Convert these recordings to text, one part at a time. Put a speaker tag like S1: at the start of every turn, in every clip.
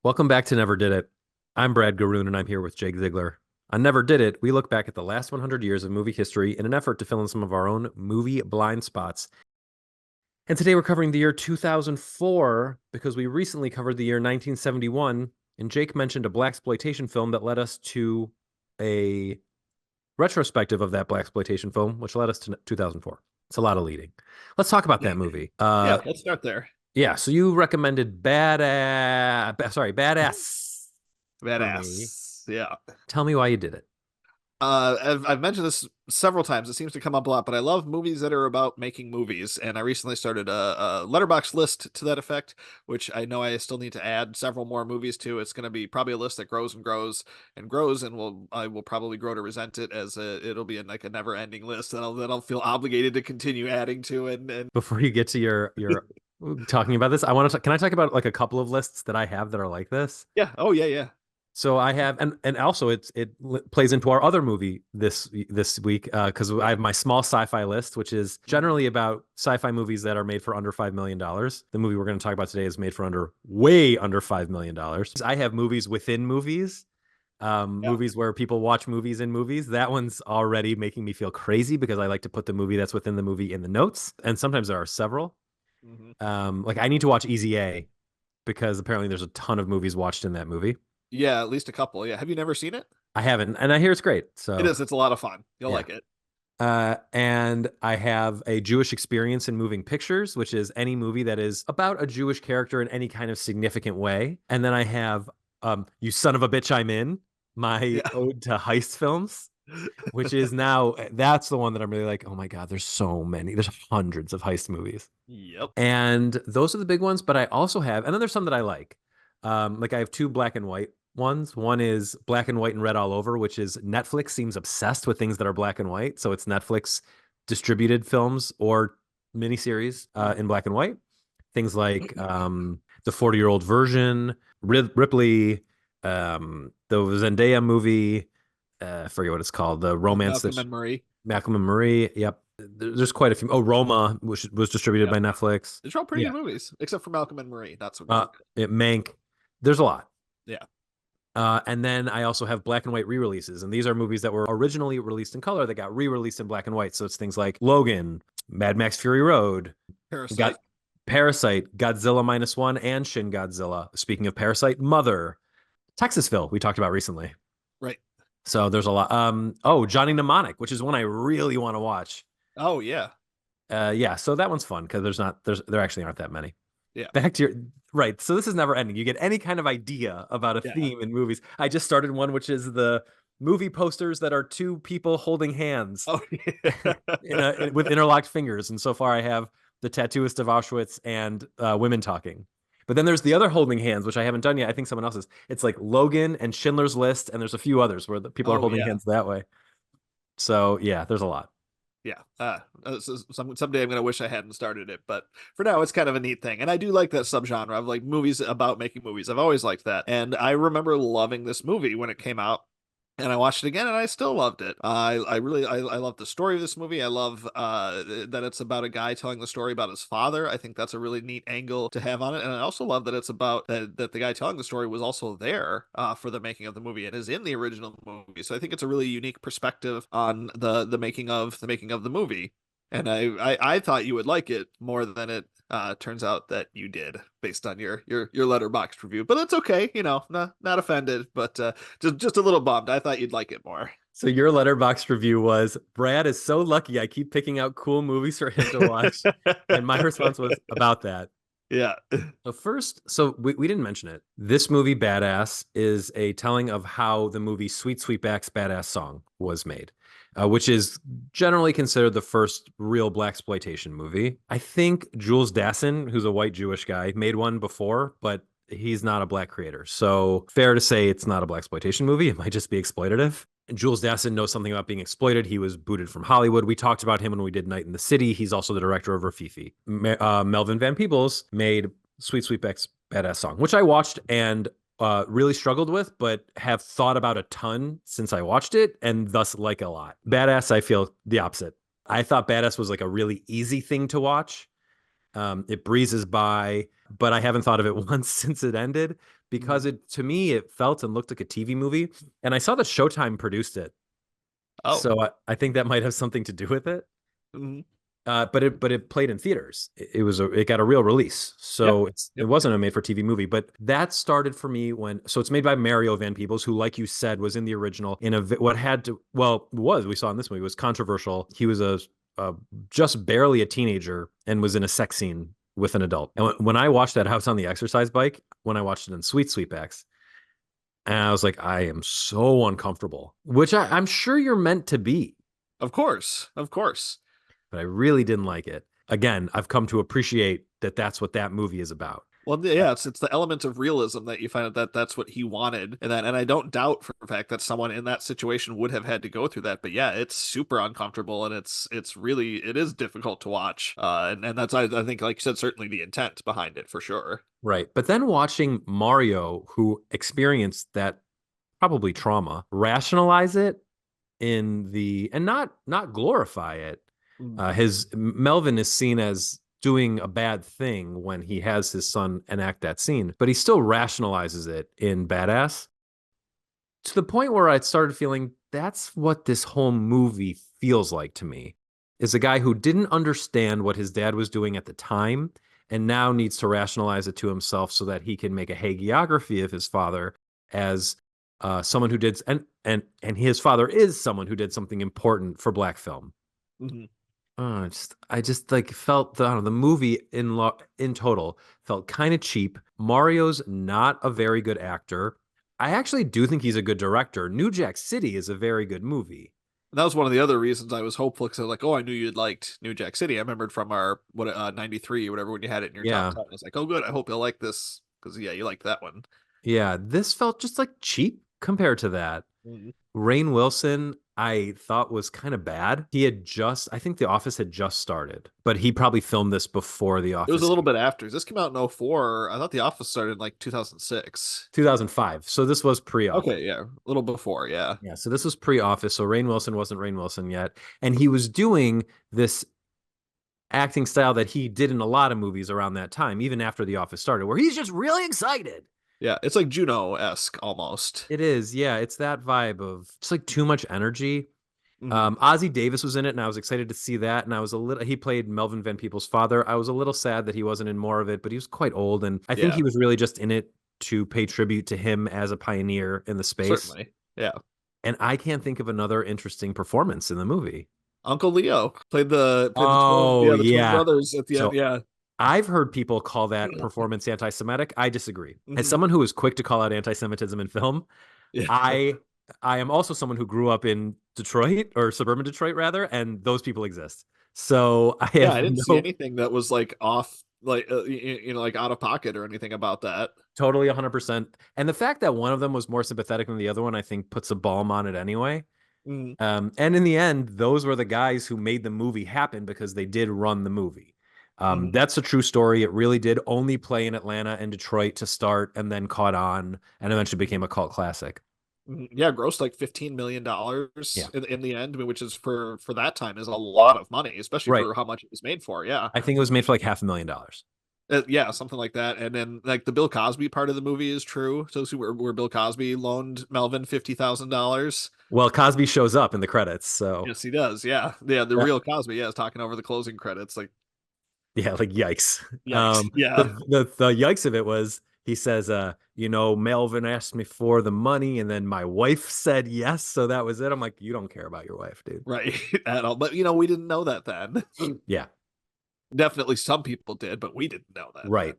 S1: Welcome back to Never Did It. I'm Brad Garoon, and I'm here with Jake Ziegler. On Never Did It, we look back at the last 100 years of movie history in an effort to fill in some of our own movie blind spots. And today we're covering the year 2004 because we recently covered the year 1971, and Jake mentioned a blaxploitation film that led us to a retrospective of that blaxploitation film, which led us to 2004. It's a lot of leading. Let's talk about that movie.
S2: Yeah, let's start there.
S1: Yeah, so you recommended Badass for me.
S2: Badass. Yeah.
S1: Tell me why you did it.
S2: I've mentioned this several times. It seems to come up a lot, but I love movies that are about making movies. And I recently started a letterbox list to that effect, which I know I still need to add several more movies to. It's going to be probably a list that grows and grows and grows, and I will probably grow to resent it as it'll be like a never ending list that I'll feel obligated to continue adding to. And
S1: Before you get to your talking about this, I want to can I talk about like a couple of lists that I have that are like this?
S2: yeah, oh yeah, yeah.
S1: So I have, and also plays into our other movie this week because I have my small sci-fi list, which is generally about sci-fi movies that are made for under $5 million. The movie we're going to talk about today is made for way under $5 million. I have movies within movies,
S2: Yeah.
S1: movies where people watch movies in movies. That one's already making me feel crazy because I like to put the movie that's within the movie in the notes, and sometimes there are several.
S2: Mhm.
S1: Like I need to watch Easy A because apparently there's a ton of movies watched in that movie.
S2: Yeah, at least a couple. Yeah. Have you never seen it?
S1: I haven't, and I hear it's great.
S2: It
S1: So
S2: is. It's a lot of fun. You'll
S1: yeah.
S2: like it.
S1: And I have a Jewish experience in moving pictures, which is any movie that is about a Jewish character in any kind of significant way. And then I have You Son of a Bitch, I'm In, my
S2: Yeah.
S1: ode to heist films, which is now that's the one that I'm really like, oh my God, there's so many. There's hundreds of heist movies.
S2: Yep.
S1: And those are the big ones, but I also have, and then there's some that I like. Like I have two black and white ones. One is black and white and red all over, which is Netflix seems obsessed with things that are black and white. So it's Netflix distributed films or miniseries in black and white. Things like the 40-year-old version, Ripley, the Zendaya movie, I forget what it's called, the
S2: With
S1: romance
S2: Malcolm
S1: that's
S2: and Marie.
S1: Malcolm and Marie. Yep. There's quite a few. Oh, Roma, which was distributed
S2: Yeah.
S1: by Netflix.
S2: They're all pretty
S1: Yeah.
S2: good movies, except for Malcolm and Marie. Not so good.
S1: Mank. There's a lot.
S2: Yeah.
S1: And then I also have black and white re-releases, and these are movies that were originally released in color that got re-released in black and white. So it's things like Logan, Mad Max Fury Road, got
S2: Parasite.
S1: Parasite, Godzilla minus one, and Shin Godzilla. Speaking of Parasite, Mother, Texasville, we talked about recently.
S2: Right.
S1: So there's a lot. Oh, Johnny Mnemonic, which is one I really want to watch.
S2: Oh yeah.
S1: Yeah, so that one's fun because there actually aren't that many.
S2: Yeah.
S1: Back to your right. So this is never ending. You get any kind of idea about a
S2: Yeah.
S1: theme in movies. I just started one which is the movie posters that are two people holding hands
S2: Oh yeah.
S1: with interlocked fingers. And so far I have The Tattooist of Auschwitz and Women Talking. But then there's the other holding hands, which I haven't done yet. I think someone else's. It's like Logan and Schindler's List, and there's a few others where the people are
S2: Oh
S1: holding
S2: yeah.
S1: hands that way. So yeah, there's a lot.
S2: Yeah. Someday I'm gonna wish I hadn't started it, but for now it's kind of a neat thing. And I do like that subgenre of like movies about making movies. I've always liked that. And I remember loving this movie when it came out. And I watched it again and I still loved it. I love the story of this movie. I love that it's about a guy telling the story about his father. I think that's a really neat angle to have on it. And I also love that it's about that the guy telling the story was also there for the making of the movie and is in the original movie. So I think it's a really unique perspective on the making of the movie. And I thought you would like it more than it turns out that you did based on your letterboxd review, but that's okay. Not offended, but just a little bummed. I thought you'd like it more.
S1: So your letterbox review was Brad is so lucky I keep picking out cool movies for him to watch. And my response was about that.
S2: Yeah.
S1: So first, we didn't mention it. This movie, Badass, is a telling of how the movie Sweet Sweetback's Badass Song was made, which is generally considered the first real blaxploitation movie. I think Jules Dassin, who's a white Jewish guy, made one before, but he's not a black creator. So fair to say it's not a blaxploitation movie. It might just be exploitative. Jules Dassin knows something about being exploited. He was booted from Hollywood. We talked about him when we did Night in the City. He's also the director of Rafifi. Melvin Van Peebles made Sweet Sweetback's Badass Song, which I watched and really struggled with, but have thought about a ton since I watched it and thus like a lot. Badass, I feel the opposite. I thought Badass was like a really easy thing to watch. It breezes by, but I haven't thought of it once since it ended because
S2: Mhm.
S1: to me it felt and looked like a TV movie. And I saw that Showtime produced it,
S2: Oh.
S1: so I think that might have something to do with it.
S2: Mhm.
S1: But it played in theaters. It got a real release,
S2: Yep.
S1: so it
S2: Yep.
S1: wasn't a made for TV movie. But that started for me when it's made by Mario Van Peebles, who, like you said, was in the original in what had to was we saw in this movie was controversial. He was a just barely a teenager and was in a sex scene with an adult. And when I watched that house on the exercise bike, when I watched it in Sweet Sweetbacks, and I was like, I am so uncomfortable, which I'm sure you're meant to be,
S2: Of course. Of course.
S1: but I really didn't like it. Again, I've come to appreciate that that's what that movie is about.
S2: Well, yeah, it's the element of realism that you find out that that's what he wanted, and I don't doubt for the fact that someone in that situation would have had to go through that. But yeah, it's super uncomfortable, and it's really it is difficult to watch. And that's I think like you said, certainly the intent behind it for sure.
S1: Right. But then watching Mario, who experienced that probably trauma, rationalize it in the and not glorify it.
S2: Mm.
S1: His Melvin is seen as doing a bad thing when he has his son enact that scene, but he still rationalizes it in Badass to the point where I started feeling that's what this whole movie feels like to me. Is a guy who didn't understand what his dad was doing at the time and now needs to rationalize it to himself so that he can make a hagiography of his father as someone who did and his father is someone who did something important for black film.
S2: Mhm.
S1: I just like felt the I don't know, the movie in total felt kind of cheap. Mario's not a very good actor. I actually do think he's a good director. New Jack City is a very good movie.
S2: And that was one of the other reasons I was hopeful because I was like, oh, I knew you'd liked New Jack City. I remembered from our what 93 or whatever when you had it in your top
S1: Yeah.
S2: 10. I was like, oh, good. I hope you'll like this because yeah, you liked that one.
S1: Yeah, this felt just like cheap compared to that.
S2: Mhm.
S1: Rainn Wilson, I thought was kind of bad. I think The Office had just started, but he probably filmed this before The
S2: It was a
S1: Office
S2: little
S1: came.
S2: bit after. This came out in '04. I thought The Office started in like 2006.
S1: 2005. So this was pre-Office.
S2: Okay, yeah, a little before, yeah.
S1: Yeah, so this was pre-Office. So Rainn Wilson wasn't Rainn Wilson yet, and he was doing this acting style that he did in a lot of movies around that time, even after The Office started, where he's just really excited.
S2: Yeah, it's like Juno-esque almost.
S1: It is, yeah, it's that vibe of just like too much energy.
S2: Hmm.
S1: Ozzie Davis was in it, and I was excited to see that. And I was a little, he played Melvin Van Peebles' father. I was a little sad that he wasn't in more of it, but he was quite old. And I think
S2: Yeah,
S1: he was really just in it to pay tribute to him as a pioneer in the space.
S2: certainly. Yeah.
S1: And I can't think of another interesting performance in the movie.
S2: Uncle Leo played the twin,
S1: Oh,
S2: yeah, the twin
S1: yeah.
S2: brothers at the end.
S1: So
S2: Yeah.
S1: I've heard people call that performance anti Semitic. I disagree. As
S2: Hmm.
S1: someone who is quick to call out anti Semitism in film,
S2: Yeah.
S1: I I am also someone who grew up in Detroit or suburban Detroit rather, and those people exist. So I
S2: Yeah, I
S1: have
S2: didn't see
S1: no
S2: anything that was like off, like like out of pocket or anything about that.
S1: totally 100%. And the fact that one of them was more sympathetic than the other one, I think puts a balm on it anyway.
S2: Mm-hmm.
S1: And in the end, those were the guys who made the movie happen because they did run the movie. That's a true story. It really did only play in Atlanta and Detroit to start and then caught on and eventually became a cult classic.
S2: Yeah, grossed like
S1: Yeah.
S2: $15 million in the end, I mean, which is for that time is a lot of money, especially
S1: Right.
S2: for how much it was made for. Yeah.
S1: I think it was made for like $500,000.
S2: Yeah, something like that. And then like the Bill Cosby part of the movie is true. So see where Bill Cosby loaned Melvin $50,000.
S1: Well, Cosby shows up in the credits, so
S2: Yes, he does. Yeah. Yeah, the
S1: yeah,
S2: real Cosby, yeah, is talking over the closing credits. Like,
S1: yeah, like yikes.
S2: yikes.
S1: The,
S2: Yeah.
S1: the yikes of it was he says, Melvin asked me for the money, and then my wife said yes, so that was it. I'm like, you don't care about your wife, dude.
S2: Right. At all. But we didn't know that then.
S1: Yeah,
S2: Definitely some people did, but we didn't know that then.
S1: right.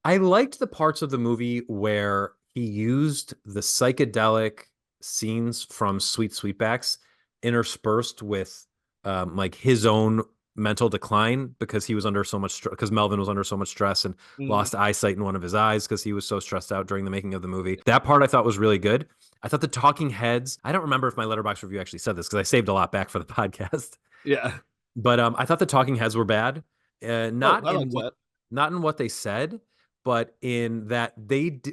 S1: I liked the parts of the movie where he used the psychedelic scenes from Sweet Sweetbacks interspersed with like his own mental decline because he was under so much because Melvin was under so much stress and
S2: Mhm.
S1: lost eyesight in one of his eyes because he was so stressed out during the making of the movie. That part I thought was really good. I thought the talking heads, I don't remember if my letterbox review actually said this because I saved a lot back for the podcast.
S2: Yeah.
S1: But I thought the talking heads were bad.
S2: Oh,
S1: Not
S2: I
S1: in
S2: like
S1: what
S2: that.
S1: not in what they said, but in that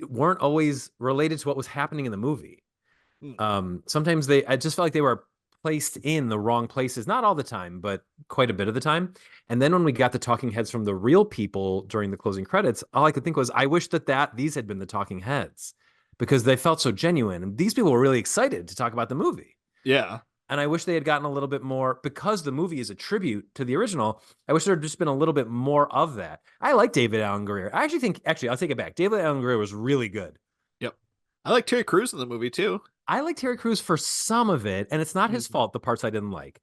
S1: weren't always related to what was happening in the movie.
S2: Mm.
S1: Sometimes I just felt like they were placed in the wrong places, not all the time, but quite a bit of the time. And then when we got the talking heads from the real people during the closing credits, all I could think was, I wish that these had been the talking heads because they felt so genuine. And these people were really excited to talk about the movie.
S2: Yeah.
S1: And I wish they had gotten a little bit more because the movie is a tribute to the original. I wish there had just been a little bit more of that. I like David Allen Greer. I actually think, I'll take it back. David Allen Greer was really good.
S2: Yep. I like Terry Crews in the movie too.
S1: I like Terry Crews for some of it, and it's not his
S2: Mhm.
S1: fault, the parts I didn't like.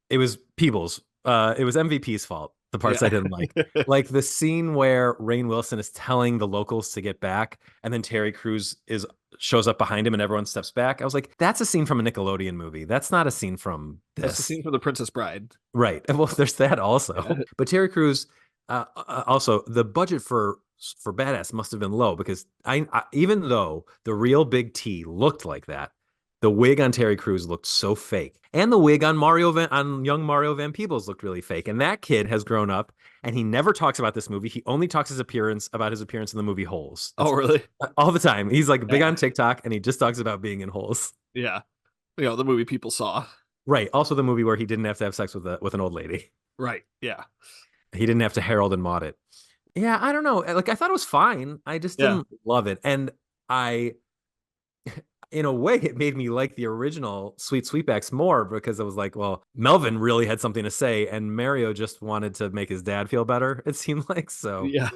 S1: It was Peebles. It was MVP's fault, the parts I
S2: Yeah.
S1: didn't like. Like the scene where Rainn Wilson is telling the locals to get back, and then Terry Crews shows up behind him and everyone steps back. I was like, that's a scene from a Nickelodeon movie. That's not a scene from
S2: That's the
S1: this.
S2: scene from The Princess Bride.
S1: Right. Well, there's that
S2: Yeah.
S1: also. But Terry Crews, also the budget for Badass must have been low because even though the real Big T looked like that, the wig on Terry Crews looked so fake, and the wig on young Mario Van Peebles looked really fake. And that kid has grown up, and he never talks about this movie. He only talks about his appearance in the movie Holes.
S2: Oh,
S1: That's
S2: really?
S1: all the time. He's like big
S2: Yeah.
S1: on TikTok, and he just talks about being in Holes.
S2: Yeah. The movie people saw.
S1: Right. Also, the movie where he didn't have to have sex with an old lady.
S2: Right. Yeah.
S1: He didn't have to Harold and Maude it. Yeah, I don't know. Like I thought it was fine. I just
S2: Yeah.
S1: didn't love it. And I in a way it made me like the original Sweet Sweetbacks more because I was like, well, Melvin really had something to say and Mario just wanted to make his dad feel better, it seemed like. So
S2: Yeah.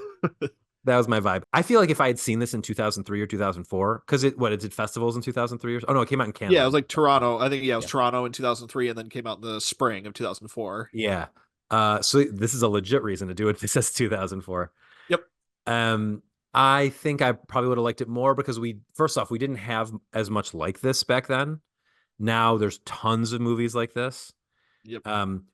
S1: that was my vibe. I feel like if I had seen this in 2003 or 2004, because it did festivals in 2003 oh no, it came out in
S2: Yeah, it
S1: Canada.
S2: was like Toronto. I think, yeah, it was
S1: Yeah.
S2: Toronto in 2003 and then came out in the spring of 2004.
S1: Yeah. So this is a legit reason to do it. This says 2004.
S2: Yep.
S1: Um, I think I probably would have liked it more because first off, we didn't have as much like this back then. Now there's tons of movies like this.
S2: Yep.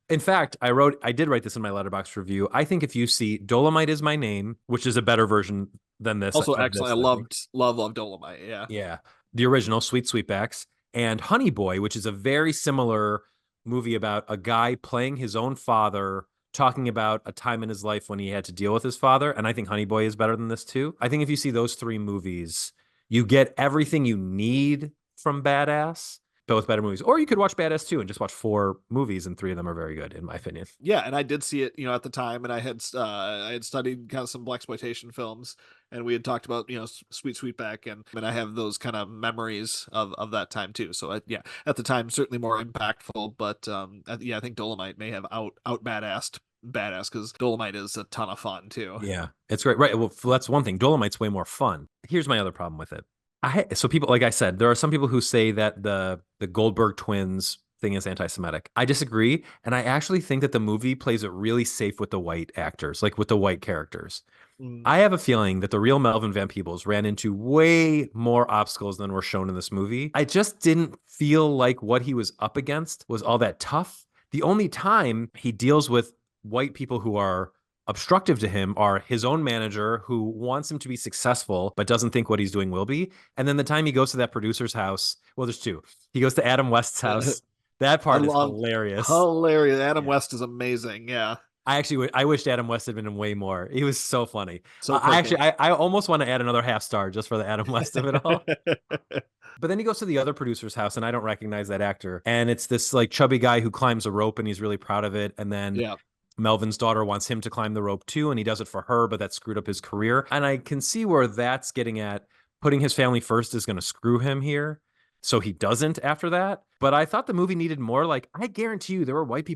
S1: In fact, I did write this in my letterbox review. I think if you see Dolomite Is My Name, which is a better version than this
S2: Also
S1: of
S2: excellent.
S1: this,
S2: I
S1: I think.
S2: love Dolomite. Yeah.
S1: Yeah. The original Sweet Sweetbacks and Honey Boy, which is a very similar movie about a guy playing his own father, talking about a time in his life when he had to deal with his father. And I think Honey Boy is better than this too. I think if you see those three movies, you get everything you need from Badass, both better movies. Or you could watch Badass 2 and just watch four movies, and three of them are very good, in my opinion.
S2: Yeah, and I did see it, at the time, and I had studied kind of some blaxploitation films, and we had talked about Sweet Sweetback, and I have those kind of memories of that time too. So yeah, at the time certainly more impactful, but yeah, I think Dolomite may have out badassed Badass because Dolomite is a ton of fun too.
S1: Yeah, it's great. Right. Well, that's one thing. Dolomite's way more fun. Here's my other problem with it. So people, like I said, there are some people who say that the Goldberg twins thing is anti-Semitic. I disagree, and I actually think that the movie plays it really safe with the white actors, like with the white characters.
S2: Mm,
S1: I have a feeling that the real Melvin Van Peebles ran into way more obstacles than were shown in this movie. I just didn't feel like what he was up against was all that tough. The only time he deals with white people who are obstructive to him are his own manager who wants him to be successful but doesn't think what he's doing will be. And then the time he goes to that producer's house, well, there's two. He goes to Adam West's
S2: yeah.
S1: house. That
S2: I
S1: part is
S2: love
S1: hilarious.
S2: hilarious. Adam
S1: Yeah.
S2: West is amazing. Yeah,
S1: I wished Adam West had been in way more. He was so funny.
S2: so perfect.
S1: I almost want to add another half star just for the Adam West of it all. But then he goes to the other producer's house, and I don't recognize that actor. And it's this like chubby guy who climbs a rope, and he's really proud of it. And then
S2: Yeah.
S1: Melvin's daughter wants him to climb the rope too, and he does it for her, but that screwed up his career. And I can see where that's getting at. Putting his family first is going to screw him here. So he doesn't after that. But I thought the movie needed more. Like, I guarantee you there were white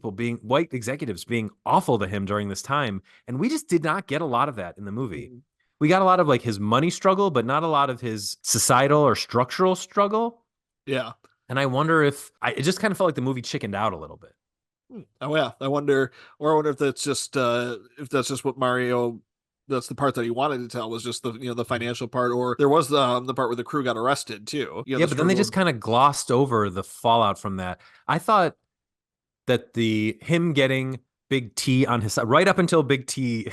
S1: executives being awful to him during this time. And we just did not get a lot of that in the movie.
S2: Mhm.
S1: We got a lot of like his money struggle, but not a lot of his societal or structural struggle.
S2: Yeah.
S1: And I wonder it just kind of felt like the movie chickened out a little bit.
S2: Oh yeah, I wonder if that's just what Mario. That's the part that he wanted to tell was just the financial part, or there was the part where the crew got arrested too.
S1: Yeah,
S2: The
S1: but then they
S2: struggle.
S1: just kind of glossed over the fallout from that. I thought that him getting Big T on his side, right up until Big T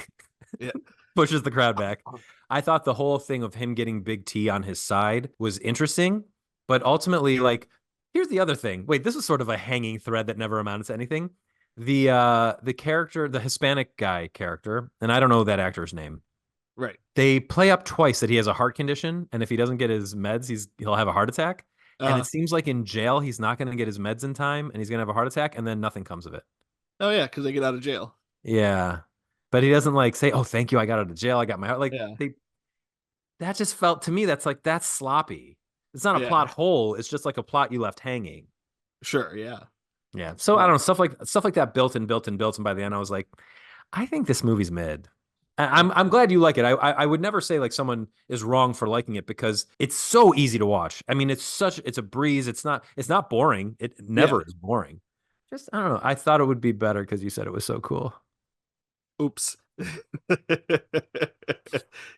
S2: Yeah.
S1: pushes the crowd back. I thought the whole thing of him getting Big T on his side was interesting, but ultimately, like, here's the other thing. Wait, this is sort of a hanging thread that never amounted to anything. The character, the Hispanic guy character, and I don't know that actor's name.
S2: Right.
S1: They play up twice that he has a heart condition, and if he doesn't get his meds, he'll have a heart attack. And it
S2: Uh-huh.
S1: seems like in jail he's not going to get his meds in time and he's going to have a heart attack and then nothing comes of it.
S2: Oh yeah, because they get out of jail.
S1: Yeah. But he doesn't like say, "Oh, thank you, I got out of jail. I got my heart." Like
S2: Yeah.
S1: they that just felt to me that's like that's sloppy. It's not a
S2: Yeah.
S1: plot hole, it's just like a plot you left hanging.
S2: Sure. Yeah.
S1: Yeah. So I don't
S2: Well,
S1: know, stuff like that built and built and built and by the end I was like, I think this movie's mid.
S2: yeah.
S1: I'm glad you like it. I would never say like someone is wrong for liking it because it's so easy to watch. I mean, it's a breeze. It's not boring. It
S2: Yeah.
S1: never is boring. Just I don't know. I thought it would be better because you said it was so cool.
S2: Oops.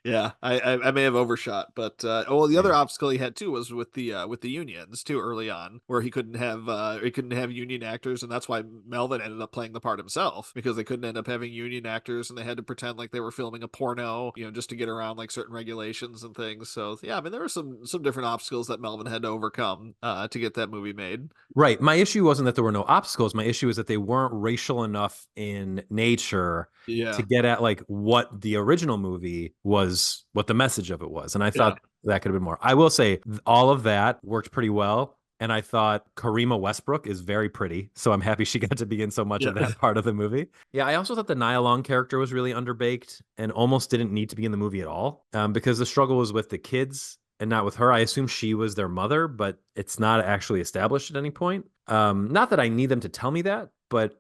S2: Yeah, I may have overshot, but well, the other
S1: Yeah.
S2: obstacle he had too was with the unions too early on, where he couldn't have union actors, and that's why Melvin ended up playing the part himself because they couldn't end up having union actors, and they had to pretend like they were filming a porno, just to get around like certain regulations and things. So yeah, I mean there were some different obstacles that Melvin had to overcome to get that movie made.
S1: Right. My issue wasn't that there were no obstacles. My issue is that they weren't racial enough in nature to
S2: Yeah,
S1: get at like what the original movie was, what the message of it was. And I
S2: yeah,
S1: thought that could have been more. I will say all of that worked pretty well. And I thought Karima Westbrook is very pretty. So I'm happy she got to be in so much
S2: yeah.
S1: of that part of the movie. Yeah, I also thought the Nia Long character was really underbaked and almost didn't need to be in the movie at all because the struggle was with the kids and not with her. I assume she was their mother, but it's not actually established at any point. Not that I need them to tell me that, but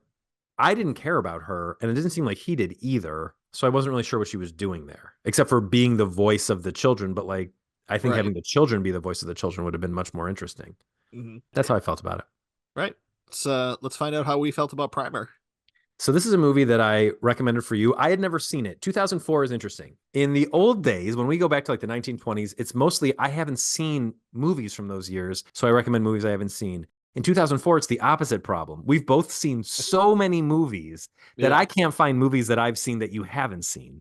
S1: I didn't care about her, and it didn't seem like he did either. So I wasn't really sure what she was doing there, except for being the voice of the children. But like, I think
S2: Right.
S1: having the children be the voice of the children would have been much more interesting.
S2: Hmm.
S1: That's how I felt about it.
S2: Right. Let's find out how we felt about Primer.
S1: So this is a movie that I recommended for you. I had never seen it. 2004 is interesting. In the old days, when we go back to like the 1920s, it's mostly I haven't seen movies from those years, so I recommend movies I haven't seen. In 2004, it's the opposite problem. We've both seen so many movies that
S2: Yeah.
S1: I can't find movies that I've seen that you haven't seen.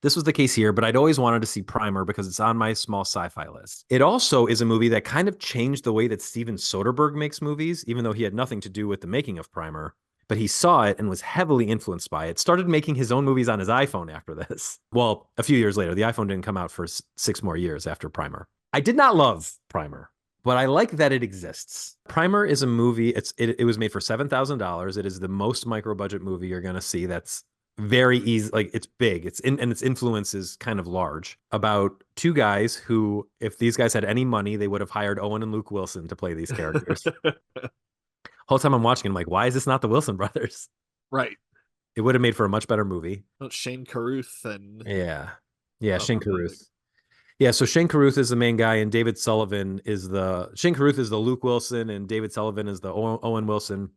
S1: This was the case here, but I'd always wanted to see Primer because it's on my small sci-fi list. It also is a movie that kind of changed the way that Steven Soderbergh makes movies, even though he had nothing to do with the making of Primer. But he saw it and was heavily influenced by it. Started making his own movies on his iPhone after this. Well, a few years later, the iPhone didn't come out for 6 more years after Primer. I did not love Primer, but I like that it exists. Primer is a movie. It was made for $7,000. It is the most micro budget movie you're going to see. That's very easy. Like it's big. And its influence is kind of large. About two guys who, if these guys had any money, they would have hired Owen and Luke Wilson to play these characters. Whole time I'm watching, I'm like, why is this not the Wilson brothers?
S2: Right.
S1: It would have made for a much better movie.
S2: Oh, Shane Carruth and
S1: Yeah. Yeah, Shane
S2: amazing.
S1: Carruth. Yeah, so Shane Carruth is the main guy, and David Sullivan is the Shane Carruth is the Luke Wilson, and David Sullivan is the Owen Wilson,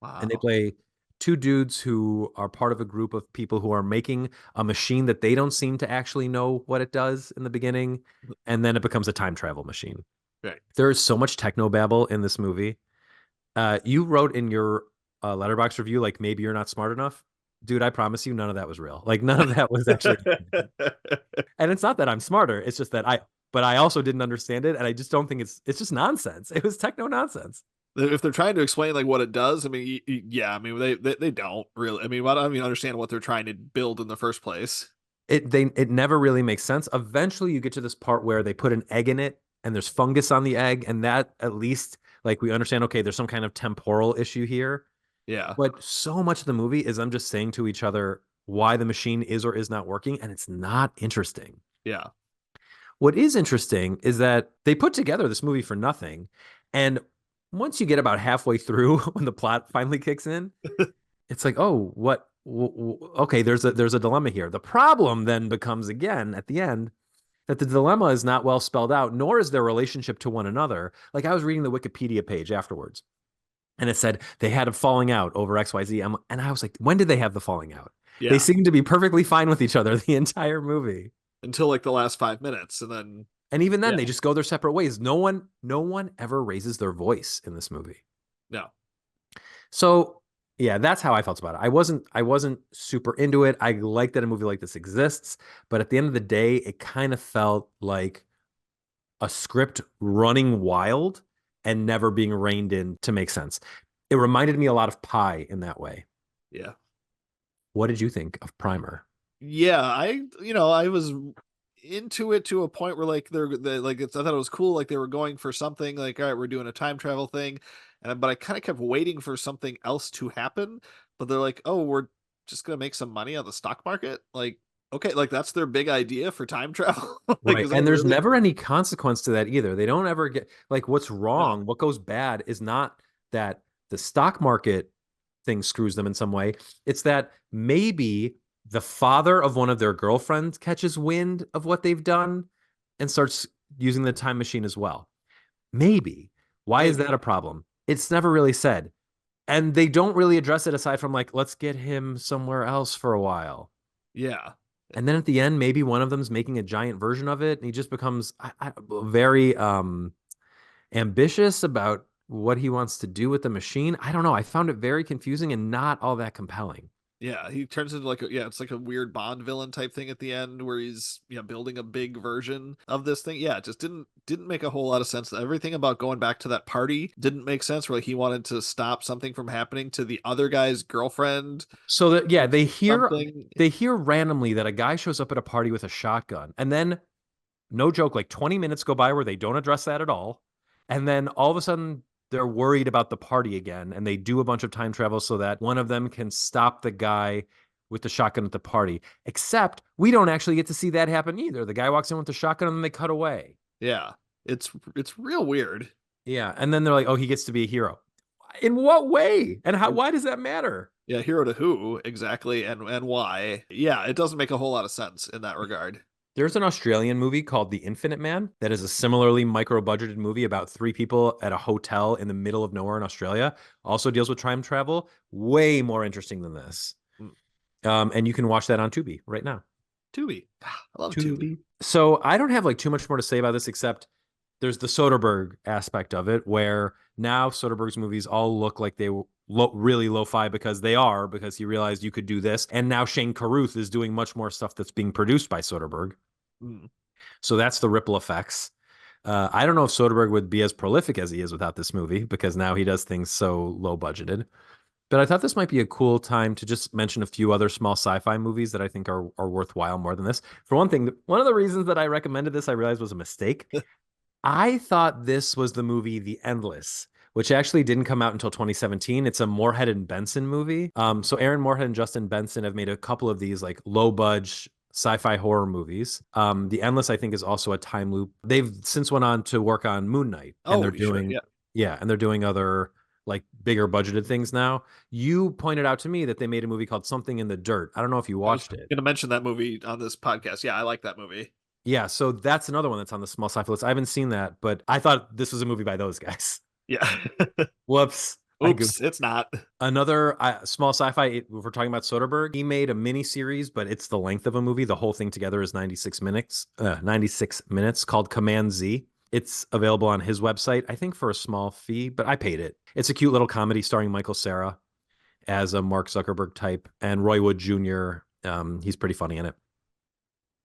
S1: and they
S2: Wow.
S1: play two dudes who are part of a group of people who are making a machine that they don't seem to actually know what it does in the beginning, and then it becomes a time travel machine.
S2: Right.
S1: There is so much technobabble in this movie. You wrote in your letterbox review like maybe you're not smart enough, dude. I promise you, none of that was real. Like none of that was actually. And it's not that I'm smarter. It's just that but I also didn't understand it, and I just don't think it's just nonsense. It was techno nonsense.
S2: If they're trying to explain like what it does, I mean, yeah, I mean they don't really. I mean, I don't even understand what they're trying to build in the first place.
S1: It never really makes sense. Eventually, you get to this part where they put an egg in it, and there's fungus on the egg, and that at least like we understand. Okay, there's some kind of temporal issue here,
S2: Yeah.
S1: but so much of the movie is them just saying to each other why the machine is or is not working, and it's not interesting.
S2: Yeah.
S1: What is interesting is that they put together this movie for nothing. And once you get about halfway through, when the plot finally kicks in, it's like, oh, what? Okay, there's a dilemma here. The problem then becomes again at the end that the dilemma is not well spelled out, nor is their relationship to one another. Like I was reading the Wikipedia page afterwards, and it said they had a falling out over XYZ. And I was like, when did they have the falling out? They
S2: Yeah.
S1: seem to be perfectly fine with each other the entire movie.
S2: Until like the last 5 minutes, and then
S1: And even then,
S2: yeah,
S1: they just go their separate ways. No one ever raises their voice in this movie.
S2: no.
S1: So yeah, that's how I felt about it. I wasn't super into it. I like that a movie like this exists, but at the end of the day, it kind of felt like a script running wild and never being reined in to make sense. It reminded me a lot of Pi in that way.
S2: Yeah.
S1: What did you think of Primer?
S2: Yeah, I was into it to a point where like they like I thought it was cool, like they were going for something like, all right, we're doing a time travel thing, and but I kind of kept waiting for something else to happen. But they're like, oh, we're just gonna make some money on the stock market. Like, okay, like that's their big idea for time travel. Like,
S1: Right.
S2: is that
S1: And there's
S2: really?
S1: never any consequence to that either. They don't ever get like what's
S2: No.
S1: wrong, what goes bad is not that the stock market thing screws them in some way. It's that maybe the father of one of their girlfriends catches wind of what they've done and starts using the time machine as well. Maybe. Why is
S2: Maybe.
S1: that a problem? It's never really said. And they don't really address it aside from like, let's get him somewhere else for a while.
S2: Yeah.
S1: And then at the end, maybe one of them's making a giant version of it, and he just becomes very ambitious about what he wants to do with the machine. I don't know. I found it very confusing and not all that compelling.
S2: Yeah, he turns into like yeah, it's like a weird Bond villain type thing at the end where he's building a big version of this thing. Yeah, it just didn't make a whole lot of sense. Everything about going back to that party didn't make sense. Where like he wanted to stop something from happening to the other guy's girlfriend
S1: So that yeah,
S2: or something.
S1: they hear randomly that a guy shows up at a party with a shotgun, and then no joke, like 20 minutes go by where they don't address that at all. And then all of a sudden, they're worried about the party again. And they do a bunch of time travel so that one of them can stop the guy with the shotgun at the party. Except we don't actually get to see that happen either. The guy walks in with the shotgun and then they cut away.
S2: Yeah, it's real weird.
S1: Yeah. And then they're like, oh, he gets to be a hero. In what way? And how, why does that matter?
S2: Yeah, hero to who exactly and why? Yeah, it doesn't make a whole lot of sense in that regard.
S1: There's an Australian movie called The Infinite Man that is a similarly micro budgeted movie about three people at a hotel in the middle of nowhere in Australia. Also deals with time travel. Way more interesting than this.
S2: Mm.
S1: And you can watch that on Tubi right now.
S2: Tubi. I love Tubi.
S1: Tubi. So I don't have like too much more to say about this except there's the Soderbergh aspect of it where now Soderbergh's movies all look like they were really lo-fi because they are because he realized you could do this. And now Shane Carruth is doing much more stuff that's being produced by Soderbergh.
S2: Mm.
S1: So that's the ripple effects. I don't know if Soderbergh would be as prolific as he is without this movie because now he does things so low budgeted. But I thought this might be a cool time to just mention a few other small sci-fi movies that I think are worthwhile more than this. For one thing, one of the reasons that I recommended this, I realized was a mistake. I thought this was the movie The Endless, which actually didn't come out until 2017. It's a Moorhead and Benson movie. So Aaron Moorhead and Justin Benson have made a couple of these like low budge sci-fi horror movies. The Endless, I think, is also a time loop. They've since went on to work on Moon Knight, and they're
S2: Oh, sure.
S1: doing
S2: Yeah.
S1: yeah, and they're doing other like bigger budgeted things now. You pointed out to me that they made a movie called Something in the Dirt. I don't know if you
S2: I was
S1: watched it.
S2: going to mention that movie on this podcast. Yeah, I like that movie.
S1: Yeah, so that's another one that's on the small sci-fi list. I haven't seen that, but I thought this was a movie by those guys.
S2: Yeah.
S1: Whoops. I
S2: Oops, it's not.
S1: Another small sci-fi. If we're talking about Soderbergh, he made a mini series, but it's the length of a movie. The whole thing together is 96 minutes. 96 minutes called Command Z. It's available on his website, I think, for a small fee, but I paid it. It's a cute little comedy starring Michael Cera as a Mark Zuckerberg type and Roy Wood Jr. He's pretty funny in it.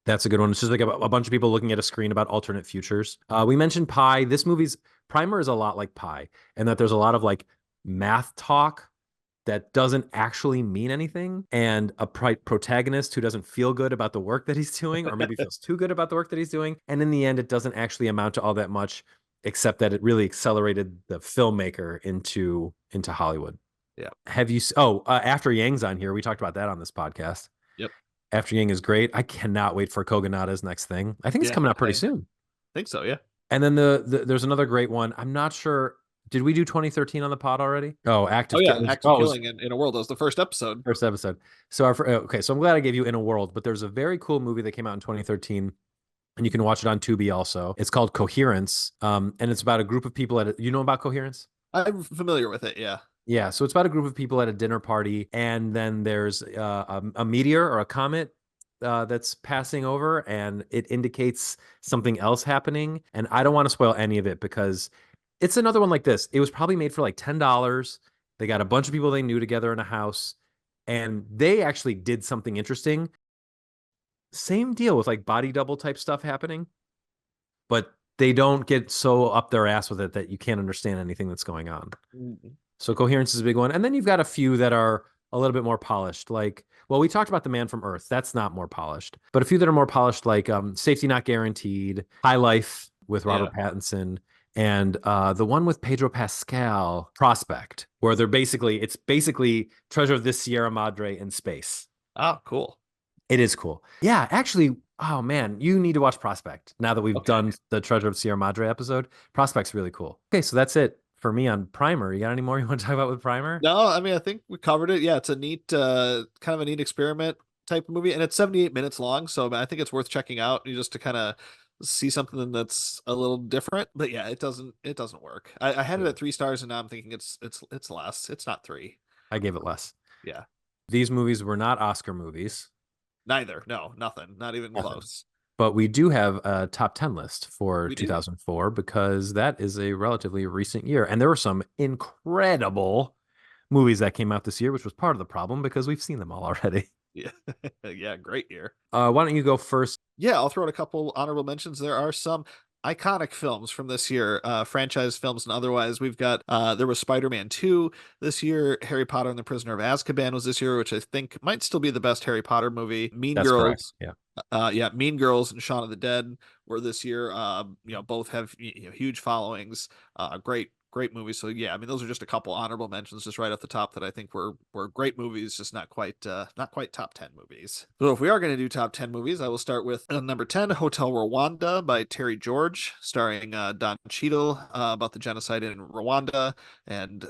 S1: That's a good one. It's just like a bunch of people looking at a screen about alternate futures. We mentioned Pi. This movie's Primer is a lot like Pi, and that there's a lot of like math talk that doesn't actually mean anything, and a protagonist who doesn't feel good about the work that he's doing, or maybe feels too good about the work that he's doing. And in the end, it doesn't actually amount to all that much, except that it really accelerated the filmmaker into Hollywood.
S2: Yeah.
S1: Have you? Oh, After Yang's on here. We talked about that on this podcast.
S2: Yep.
S1: After Yang is great. I cannot wait for Kogonada's next thing. I think it's
S2: Yeah.
S1: coming out pretty
S2: I
S1: soon.
S2: think so. Yeah.
S1: And then there's another great one. I'm not sure. Did we do 2013 on the pod already? Oh,
S2: Oh yeah, Active
S1: it was
S2: Killing in a World. That was the first episode.
S1: first episode. So okay, so I'm glad I gave you In a World, but there's a very cool movie that came out in 2013 and you can watch it on Tubi also. It's called Coherence. And it's about a group of people you know about Coherence?
S2: I'm familiar with it. Yeah.
S1: Yeah, so it's about a group of people at a dinner party, and then there's a meteor or a comet that's passing over, and it indicates something else happening. And I don't want to spoil any of it because it's another one like this. It was probably made for like $10. They got a bunch of people they knew together in a house, and they actually did something interesting. Same deal with like body double type stuff happening, but they don't get so up their ass with it that you can't understand anything that's going on.
S2: Mhm.
S1: So Coherence is a big one. And then you've got a few that are a little bit more polished. Like, well, we talked about The Man from Earth. That's not more polished, but a few that are more polished, like Safety Not Guaranteed, High Life with
S2: Yeah.
S1: Robert Pattinson, and the one with Pedro Pascal, Prospect, where it's basically Treasure of the Sierra Madre in space.
S2: Oh, cool.
S1: It is cool. Yeah, actually, oh man, you need to watch Prospect now that we've
S2: Okay.
S1: done the Treasure of Sierra Madre episode. Prospect's really cool. Okay, so that's it for me on Primer. You got any more you want to talk about with Primer?
S2: No, I mean, I think we covered it. Yeah, it's a neat, kind of a neat experiment type of movie, and it's 78 minutes long, so I think it's worth checking out just to kind of see something that's a little different. But yeah, it doesn't work. I had it
S1: Yeah.
S2: at 3 stars, and now I'm thinking it's less. It's not three.
S1: I gave it less.
S2: Yeah,
S1: These movies were not Oscar movies,
S2: neither. No, nothing. Not even
S1: nothing.
S2: close.
S1: But we do have a top 10 list for
S2: We do.
S1: 2004 because that is a relatively recent year. And there were some incredible movies that came out this year, which was part of the problem because we've seen them all already.
S2: Yeah, yeah, great year.
S1: Why don't you go first?
S2: Yeah, I'll throw out a couple honorable mentions. There are some iconic films from this year, franchise films and otherwise. We've got there was Spider-Man 2 this year, Harry Potter and the Prisoner of Azkaban was this year, which I think might still be the best Harry Potter movie. Mean
S1: That's correct.
S2: Girls,
S1: Yeah.
S2: yeah, Mean Girls and Shaun of the Dead were this year. Both have huge followings. Great movies. So yeah, I mean those are just a couple honorable mentions just right off the top that I think were great movies, just not quite top 10 movies. So if we are going to do top 10 movies, I will start with number 10, Hotel Rwanda by Terry George, starring Don Cheadle, about the genocide in Rwanda, and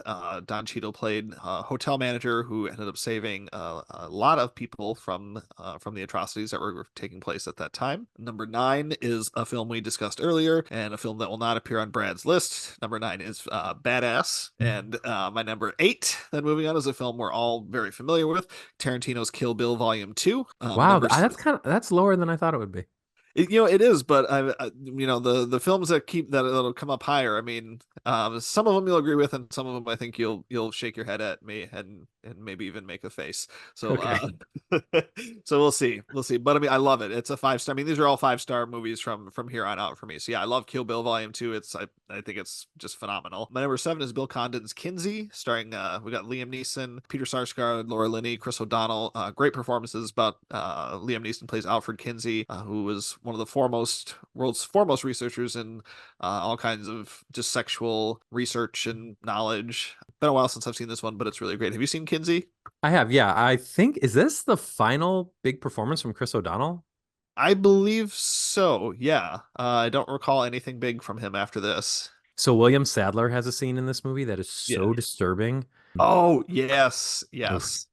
S2: Don Cheadle played a hotel manager who ended up saving a lot of people from the atrocities that were taking place at that time. Number 9 is a film we discussed earlier, and a film that will not appear on Brad's list. Number 9 is Badass. And my number 8, then moving on, is a film we're all very familiar with, Tarantino's Kill Bill Volume 2.
S1: Wow, that's lower than I thought it would be.
S2: It is, but the films that'll come up higher. I mean, some of them you'll agree with, and some of them I think you'll shake your head at me and maybe even make a face. So
S1: Okay.
S2: so we'll see. But I mean, I love it. It's a 5 star. I mean, these are all 5 star movies from here on out for me. So yeah, I love Kill Bill Volume 2. I think it's just phenomenal. My number 7 is Bill Condon's Kinsey, starring we got Liam Neeson, Peter Sarsgaard, Laura Linney, Chris O'Donnell. Great performances. About Liam Neeson plays Alfred Kinsey, who was one of the world's foremost researchers in all kinds of just sexual research and knowledge. Been a while since I've seen this one, but it's really great. Have you seen Kinsey?
S1: I have, yeah. I think, is this the final big performance from Chris O'Donnell?
S2: I believe so. Yeah. I don't recall anything big from him after this.
S1: So William Sadler has a scene in this movie that is
S2: Yeah.
S1: so disturbing.
S2: Oh, yes.
S1: Oof,
S2: Yes.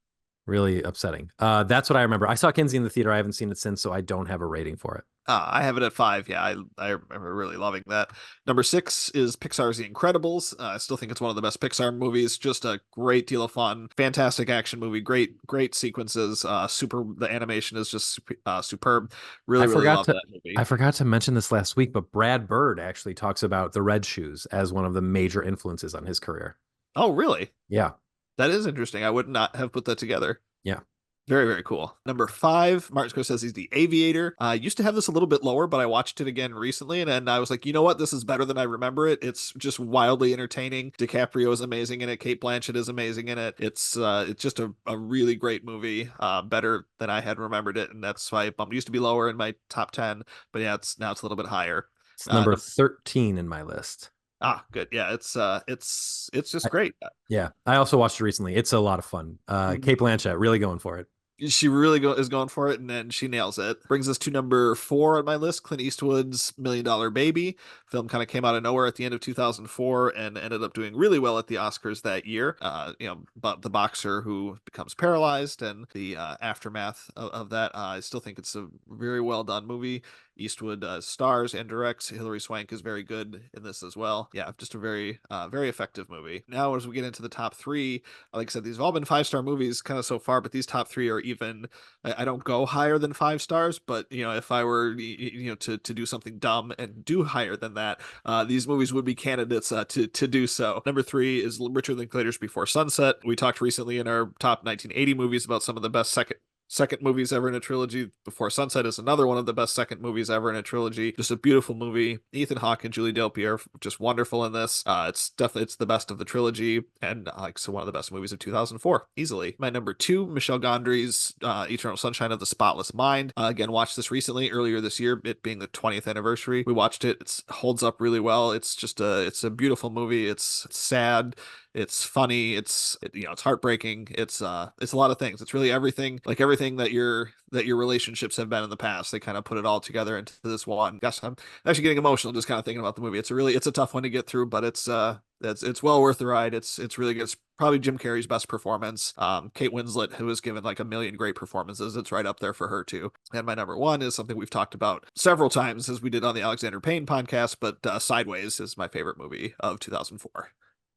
S1: really upsetting. That's what I remember. I saw Kinsey in the theater. I haven't seen it since, so I don't have a rating for it.
S2: I have it at 5. Yeah, I remember really loving that. Number 6 is Pixar's The Incredibles. I still think it's one of the best Pixar movies. Just a great deal of fun. Fantastic action movie. Great sequences. The animation is just superb.
S1: I
S2: Really
S1: forgot
S2: love
S1: to
S2: that movie.
S1: I forgot to mention this last week, but Brad Bird actually talks about the Red Shoes as one of the major influences on his career.
S2: Oh, really?
S1: Yeah.
S2: That is interesting. I would not have put that together.
S1: Yeah.
S2: Very, very cool. Number 5, Martin Scorsese's The Aviator. I used to have this a little bit lower, but I watched it again recently, and I was like, you know what? This is better than I remember it. It's just wildly entertaining. DiCaprio is amazing in it. Kate Blanchett is amazing in it. It's just a really great movie, better than I had remembered it, and that's why it used to be lower in my top 10, but yeah, it's a little bit higher.
S1: It's
S2: Uh,
S1: number
S2: num-
S1: 13 in my list.
S2: Good. Yeah, it's just
S1: I,
S2: great.
S1: yeah. I also watched it recently. It's a lot of fun. Kate Blanchett really going for it.
S2: She really is going for it, and then she nails it. Brings us to number 4 on my list, Clint Eastwood's Million Dollar Baby. Film kind of came out of nowhere at the end of 2004 and ended up doing really well at the Oscars that year. But the boxer who becomes paralyzed and the aftermath of that. I still think it's a very well done movie. Eastwood stars and directs. Hilary Swank is very good in this as well. Yeah, just a very effective movie. Now, as we get into the top 3, like I said, these have all been 5 star movies kind of so far, but these top 3 are even. I don't go higher than 5 stars, but if I were to do something dumb and do higher than that, these movies would be candidates to do so. Number 3 is Richard Linklater's Before Sunset. We talked recently in our top 1980 movies about some of the best second movies ever in a trilogy. Before Sunset is another one of the best second movies ever in a trilogy. Just a beautiful movie. Ethan Hawke and Julie Delpy just wonderful in this. It's the best of the trilogy, and like so one of the best movies of 2004, easily. My number two, Michel Gondry's Eternal Sunshine of the Spotless Mind. Again, watched this recently, earlier this year, it being the 20th anniversary. We watched it. It holds up really well. It's a beautiful movie. It's sad. It's funny. It's heartbreaking. It's a lot of things. It's really everything, like everything that your relationships have been in the past. They kind of put it all together into this one. Gosh, I'm actually getting emotional just kind of thinking about the movie. It's a tough one to get through, but it's well worth the ride. It's really good. It's probably Jim Carrey's best performance. Kate Winslet, who has given like a million great performances, it's right up there for her too. And my number one is something we've talked about several times as we did on the Alexander Payne podcast, but Sideways is my favorite movie of 2004.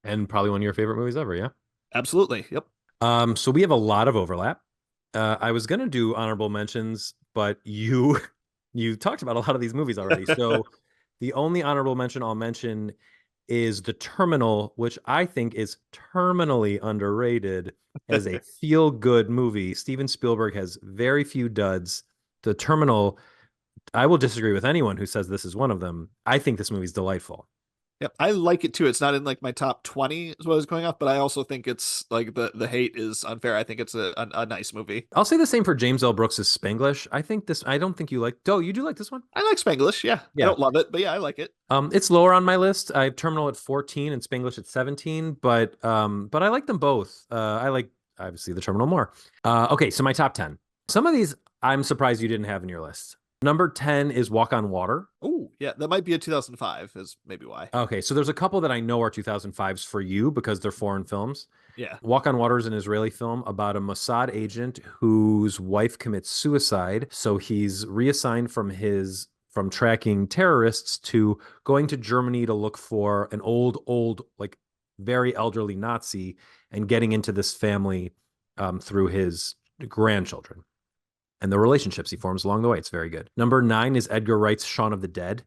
S1: And probably one of your favorite movies ever, yeah?
S2: Absolutely. Yep.
S1: So we have a lot of overlap. I was gonna do honorable mentions, but you you talked about a lot of these movies already. So the only honorable mention I'll mention is The Terminal, which I think is terminally underrated as a feel-good movie. Steven Spielberg has very few duds. The Terminal, I will disagree with anyone who says this is one of them. I think this movie's delightful.
S2: Yep, I like it too. It's not in like my top 20 is what I was going off, but I also think it's like the hate is unfair. I think it's a nice movie.
S1: I'll say the same for James L. Brooks's Spanglish. I don't think you like. Oh, you do like this one?
S2: I like Spanglish. Yeah. I
S1: Yeah.
S2: don't love it, but yeah, I like it.
S1: It's lower on my list. I have Terminal at 14 and Spanglish at 17, but I like them both. I like obviously the Terminal more. Okay, so my top 10. Some of these I'm surprised you didn't have in your list. Number 10 is Walk on Water.
S2: Oh, yeah, that might be a 2005 is maybe why.
S1: Okay, so there's a couple that I know are 2005s for you because they're foreign films.
S2: Yeah.
S1: Walk on Water is an Israeli film about a Mossad agent whose wife commits suicide. So he's reassigned from tracking terrorists to going to Germany to look for an old, like very elderly Nazi and getting into this family through his grandchildren and the relationships he forms along the way. It's very good. Number 9 is Edgar Wright's Shaun of the Dead,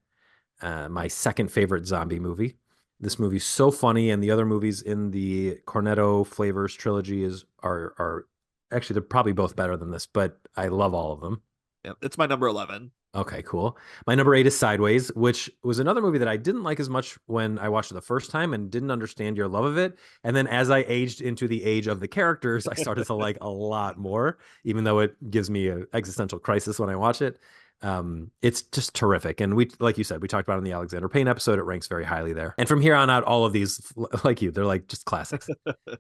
S1: my second favorite zombie movie. This movie's so funny, and the other movies in the Cornetto Flavors trilogy are actually they're probably both better than this, but I love all of them.
S2: Yeah, it's my number 11.
S1: Okay, cool. My number 8 is Sideways, which was another movie that I didn't like as much when I watched it the first time and didn't understand your love of it. And then as I aged into the age of the characters, I started to like a lot more, even though it gives me an existential crisis when I watch it. It's just terrific. And we, like you said, we talked about it in the Alexander Payne episode. It ranks very highly there. And from here on out, all of these, like you, they're like just classics.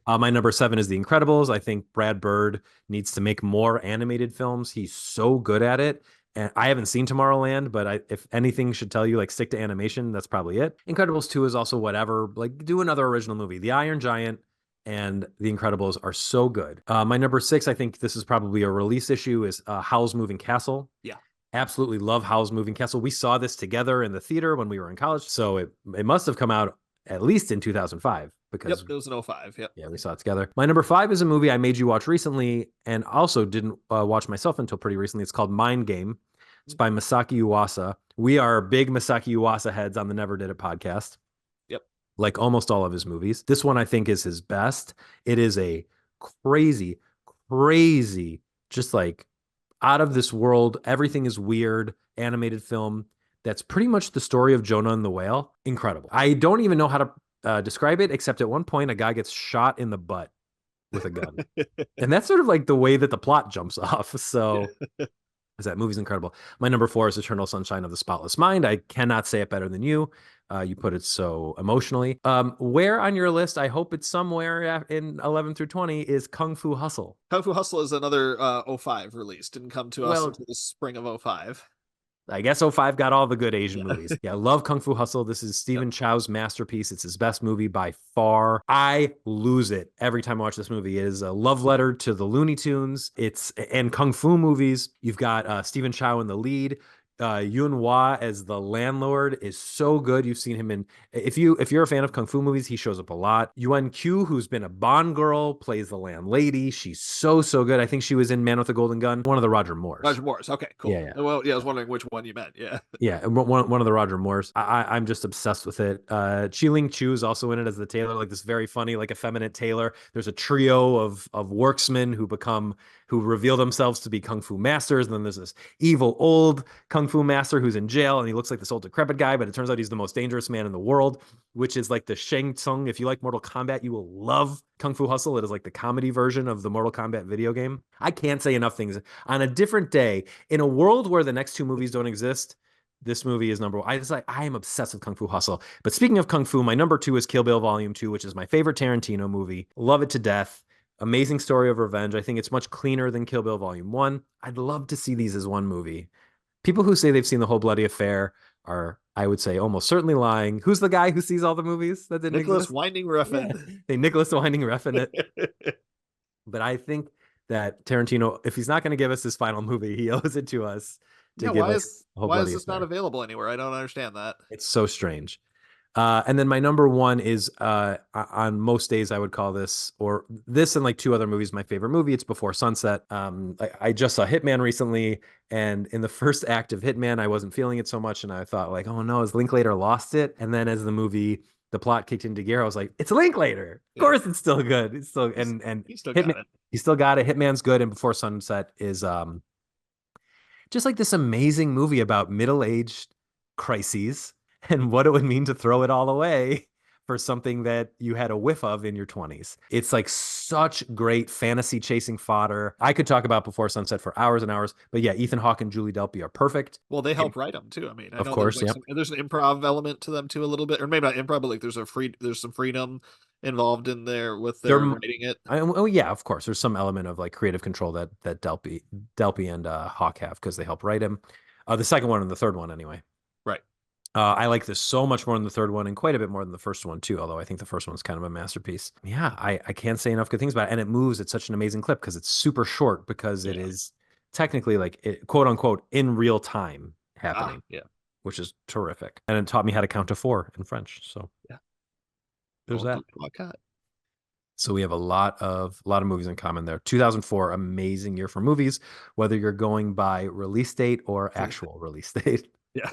S1: My number 7 is The Incredibles. I think Brad Bird needs to make more animated films. He's so good at it. And I haven't seen Tomorrowland, but if anything should tell you, like, stick to animation, that's probably it. Incredibles 2 is also whatever. Like, do another original movie. The Iron Giant and The Incredibles are so good. My number 6, I think this is probably a release issue, is Howl's Moving Castle.
S2: Yeah.
S1: Absolutely love Howl's Moving Castle. We saw this together in the theater when we were in college. So it must have come out at least in 2005. Because
S2: Yep, it was an 05. Yep.
S1: Yeah, we saw it together. My number 5 is a movie I made you watch recently and also didn't watch myself until pretty recently. It's called Mind Game. It's by Masaki Yuasa. We are big Masaki Yuasa heads on the Never Did It podcast.
S2: Yep.
S1: Like almost all of his movies. This one I think is his best. It is a crazy, crazy, just like out of this world, everything is weird, animated film that's pretty much the story of Jonah and the Whale. Incredible. I don't even know how to describe it, except at one point a guy gets shot in the butt with a gun. And that's sort of like the way that the plot jumps off. So that movie's incredible. My number 4 is Eternal Sunshine of the Spotless Mind. I cannot say it better than you. You put it so emotionally. Where on your list, I hope it's somewhere in 11 through 20, is Kung Fu Hustle.
S2: Kung Fu Hustle is another 05 release. Didn't come to us
S1: Well,
S2: until the spring of 05.
S1: I guess '05 got all the good Asian
S2: Yeah.
S1: movies. Yeah, I love Kung Fu Hustle. This is Stephen Chow's masterpiece. It's his best movie by far. I lose it every time I watch this movie. It is a love letter to the Looney Tunes. And Kung Fu movies. You've got Stephen Chow in the lead. Yun Hua as the landlord is so good. You've seen him in, if you're a fan of Kung Fu movies, he shows up a lot. Yuan Q, who's been a Bond girl, plays the landlady. She's so good. I think she was in Man with the Golden Gun, one of the Roger Moores.
S2: Roger Moores. Okay, cool.
S1: Yeah.
S2: Well, yeah, I was wondering which one you meant. Yeah.
S1: Yeah, one of the Roger Moores. I'm just obsessed with it. Chi-Ling Chu is also in it as the tailor, like this very funny, like effeminate tailor. There's a trio of worksmen who who reveal themselves to be kung fu masters. And then there's this evil old kung fu master who's in jail, and he looks like this old decrepit guy, but it turns out he's the most dangerous man in the world, which is like the Shang Tsung. If you like Mortal Kombat, you will love Kung Fu Hustle. It is like the comedy version of the Mortal Kombat video game. I can't say enough things. On a different day, in a world where the next two movies don't exist, this movie is number one. I am obsessed with Kung Fu Hustle. But speaking of Kung Fu, my number two is Kill Bill Volume 2, which is my favorite Tarantino movie. Love it to death. Amazing story of revenge. I think it's much cleaner than Kill Bill Volume 1. I'd love to see these as one movie. People who say they've seen the whole bloody affair are, I would say, almost certainly lying. Who's the guy who sees all the movies that didn't
S2: Nicholas
S1: exist?
S2: Winding
S1: Yeah,
S2: Refn.
S1: they Nicholas Winding Refn it. But I think that Tarantino, if he's not going to give us his final movie, he owes it to us to
S2: Yeah,
S1: give us the whole
S2: why is
S1: bloody
S2: this not
S1: affair.
S2: available anywhere? I don't understand that.
S1: It's so strange. And then my number one is on most days I would call this, or this and like two other movies, my favorite movie. It's Before Sunset. I just saw Hitman recently, and in the first act of Hitman, I wasn't feeling it so much, and I thought like, oh no, has Linklater lost it? And then as the plot kicked into gear, I was like, it's Linklater. Of
S2: Yeah,
S1: course, it's still good. It's still
S2: he's
S1: and
S2: he still
S1: Hitman,
S2: got it.
S1: he still got it. Hitman's good, and Before Sunset is just like this amazing movie about middle-aged crises and what it would mean to throw it all away for something that you had a whiff of in your 20s. It's like such great fantasy chasing fodder. I could talk about Before Sunset for hours and hours, but yeah, Ethan Hawke and Julie Delpy are perfect.
S2: Well, they help write them too. I mean, I
S1: Of
S2: know there's
S1: course,
S2: like
S1: yeah.
S2: there's an improv element to them too a little bit, or maybe not improv, but like there's some freedom involved in there with
S1: They're,
S2: their writing it.
S1: oh yeah, of course. There's some element of like creative control that Delpy and Hawke have because they help write him. The second one and the third one, anyway.
S2: Right.
S1: I like this so much more than the third one and quite a bit more than the first one too, although I think the first one's kind of a masterpiece. Yeah, I can't say enough good things about it. And it moves at such an amazing clip because it's super short because it
S2: Yeah.
S1: is technically like quote unquote in real time
S2: Ah,
S1: happening,
S2: yeah.
S1: which is terrific. And it taught me how to count to four in French. So
S2: Yeah.
S1: there's
S2: Bon
S1: that.
S2: cut.
S1: So we have a lot of movies in common there. 2004, amazing year for movies, whether you're going by release date or actual release date.
S2: Yeah.